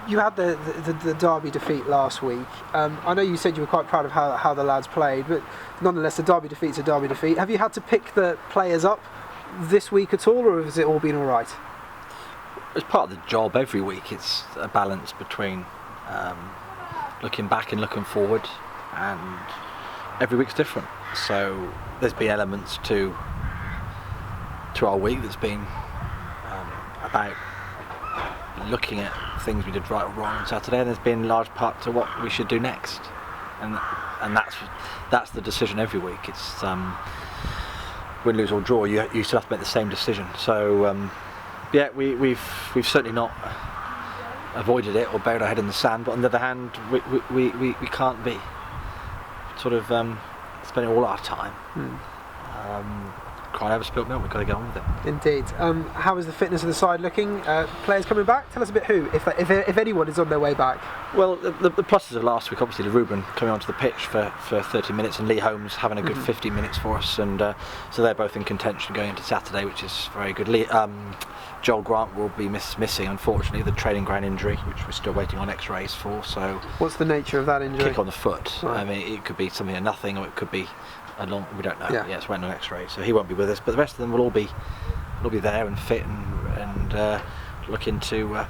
You had the Derby defeat last week. I know you said you were quite proud of how the lads played, but nonetheless, the Derby defeat's a Derby defeat. Have you had to pick the players up this week at all, or has it all been all right? It's part of the job every week. It's a balance between looking back and looking forward, and every week's different. So there's been elements to our week that's been about looking at things we did right or wrong on Saturday, and there's been large part to what we should do next, and that's the decision every week. It's win, lose or draw, you still have to make the same decision. So yeah, we've certainly not avoided it or buried our head in the sand, but on the other hand, we can't be sort of spending all our time crying over spilt milk. We've got to get on with it. Indeed. How is the fitness of the side looking? Players coming back? Tell us a bit who, if anyone is on their way back. Well, the pluses of last week, obviously, Woodman coming onto the pitch for 30 minutes, and Lee Holmes having a good 50 minutes for us, and so they're both in contention going into Saturday, which is very good. Joel Grant will be missing, unfortunately, the training ground injury, which we're still waiting on X-rays for. So, what's the nature of that injury? Kick on the foot. Right. I mean, it could be something or nothing, or it could be a long. We don't know. Yeah, it's waiting on X-rays, so he won't be with us. But the rest of them will all be there and fit and looking to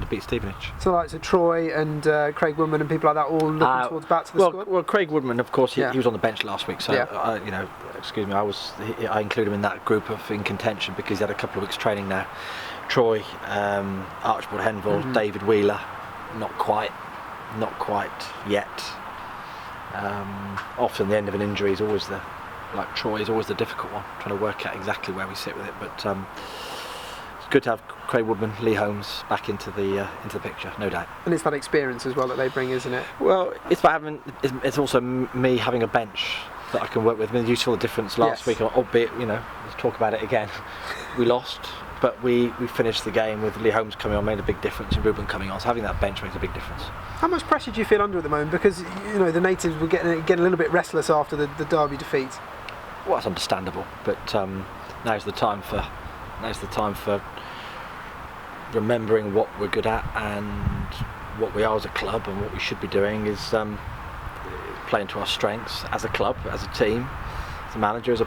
beat Stevenage. So like Troy and Craig Woodman and people like that all looking towards back to the squad? Well, Craig Woodman, of course, he was on the bench last week, so excuse me, I include him in that group of in contention because he had a couple of weeks training now. Troy, Archibald Henville, David Wheeler, not quite yet. Often the end of an injury is always Troy is always the difficult one, trying to work out exactly where we sit with it. But it's good to have Craig Woodman, Lee Holmes back into the picture, no doubt. And it's that experience as well that they bring, isn't it? Well, it's about it's also me having a bench that I can work with. I mean, you saw the difference last week, albeit, let's talk about it again. We lost, but we finished the game with Lee Holmes coming on, made a big difference, and Woodman coming on. So having that bench makes a big difference. How much pressure do you feel under at the moment? Because the natives were getting a little bit restless after the Derby defeat. Well, that's understandable, but now's the time for remembering what we're good at and what we are as a club, and what we should be doing is playing to our strengths as a club, as a team, as a manager, as a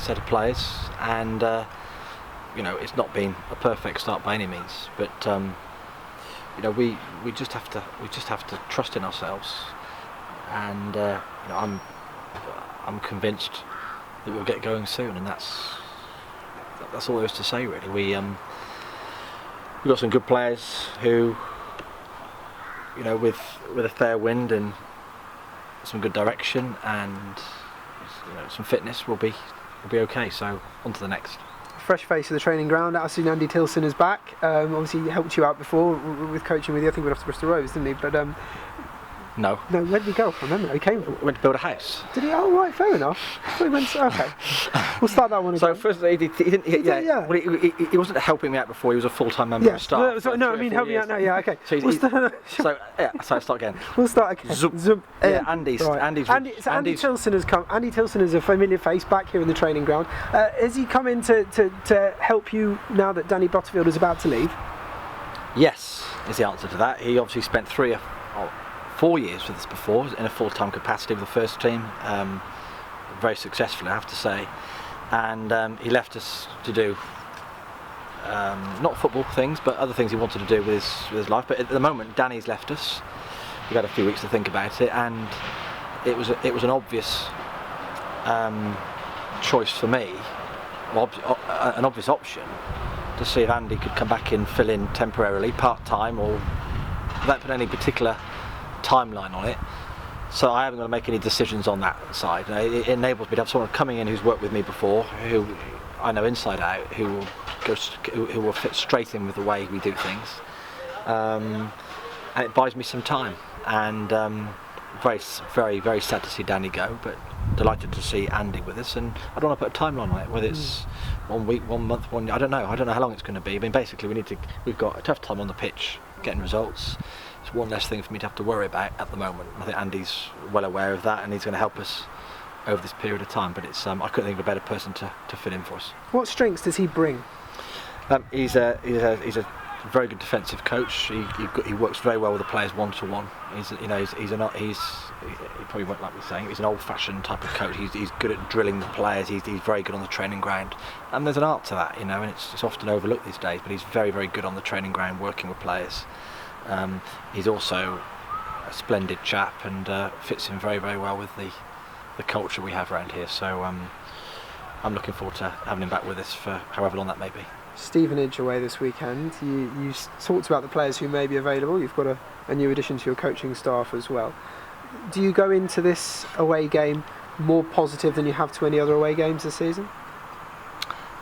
set of players, and it's not been a perfect start by any means, but we just have to trust in ourselves, and I'm convinced that we'll get going soon, and that's all there is to say, really. We've got some good players who, with a fair wind and some good direction and some fitness, will be okay. So on to the next. Fresh face of the training ground. I see Andy Tilson is back. Obviously, he helped you out before with coaching with you. I think we went off to Bristol Rovers, didn't he? But no, where did he go? I remember. He came from. Went to build a house. Did he? Oh, right, fair enough. So he went. Okay, we'll start that one again. So first, he didn't. Well, he wasn't helping me out before. He was a full-time member of staff. No, I mean helping out now. Yeah, okay. So so start again. We'll start again. Andy Tilson has come. Andy Tilson is a familiar face back here in the training ground. Has he come in to help you now that Danny Butterfield is about to leave? Yes, is the answer to that. He obviously spent 3 or 4 years with us before in a full-time capacity with the first team, very successfully, I have to say, and he left us to do not football things but other things he wanted to do with his life. But at the moment Danny's left us. We've had a few weeks to think about it, and it was an obvious choice for me, an obvious option to see if Andy could come back and fill in temporarily, part-time, or without putting any particular timeline on it. So I haven't got to make any decisions on that side. It enables me to have someone coming in who's worked with me before, who I know inside out, who will fit straight in with the way we do things, and it buys me some time. And very, very, very sad to see Danny go, but delighted to see Andy with us. And I don't want to put a timeline on it, whether it's 1 week, 1 month, 1 year. I don't know how long it's going to be. I mean, basically we've got a tough time on the pitch getting results. It's one less thing for me to have to worry about at the moment. I think Andy's well aware of that, and he's going to help us over this period of time. But it's I couldn't think of a better person to fit in for us. What strengths does he bring? He's a very good defensive coach. He works very well with the players one to one. He probably won't like me saying it, he's an old-fashioned type of coach. He's good at drilling the players. He's very good on the training ground, and there's an art to that, and it's often overlooked these days. But he's very, very good on the training ground, working with players. He's also a splendid chap and fits in very, very well with the culture we have around here. So I'm looking forward to having him back with us for however long that may be. Stevenage away this weekend. You talked about the players who may be available. You've got a new addition to your coaching staff as well. Do you go into this away game more positive than you have to any other away games this season?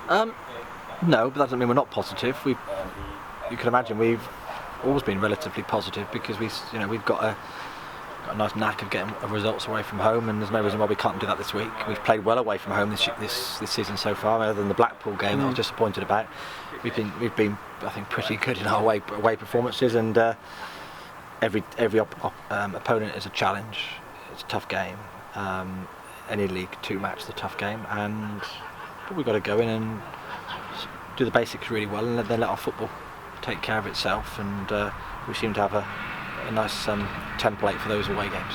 No, but that doesn't mean we're not positive. You can imagine we've always been relatively positive because we've got a nice knack of getting results away from home, and there's no reason why we can't do that this week. We've played well away from home this season so far, other than the Blackpool game that I was disappointed about. We've been I think pretty good in our away performances, and every opponent is a challenge. It's a tough game. Any League Two match is a tough game, and we've got to go in and do the basics really well, and then let our football take care of itself. And we seem to have a nice template for those away games.